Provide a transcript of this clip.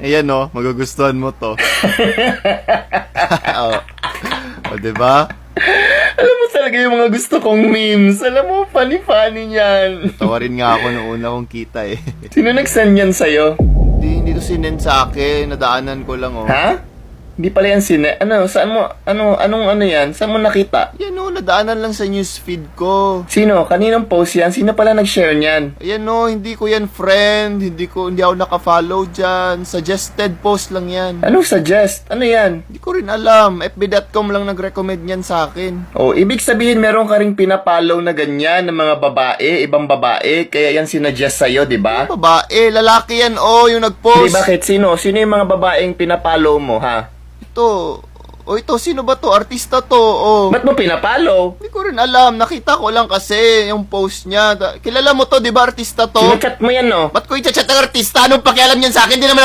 Ayan magugustuhan mo to. O, diba? Alam mo talaga yung mga gusto kong memes. Alam mo, funny-funny niyan. Tawarin nga ako nung una kong kita eh. Sino nag-send yan sa'yo? Hindi to sinend sa akin. Nadaanan ko lang Ha? Hindi pala yan Ano, saan mo, anong yan? Saan mo nakita? Yan nadaanan lang sa newsfeed ko. Sino? Kaninong post yan? Sino pala nag-share niyan? Ayan hindi ko yan friend. Hindi ako naka-follow dyan. Suggested post lang yan. Anong suggest? Ano yan? Hindi ko rin alam. fb.com lang nag-recommend yan sa akin. Oh, ibig sabihin meron ka ring pinapollow na ganyan ng mga babae, ibang babae, kaya yan sinuggest sa'yo, di ba? Babae, lalaki yan yung Hindi, nag-post. bakit? Sino yung mga babaeng pinapollow mo, ha? Ito, sino ba to? Artista to, Ba't mo pinapollow? Hindi ko rin alam. Nakita ko lang kasi yung post niya. Kilala mo to, di ba? Artista to. Sinachat mo yan, no? Ba't ko i-chat ng artista? Anong pakialam niyan sa akin? Di naman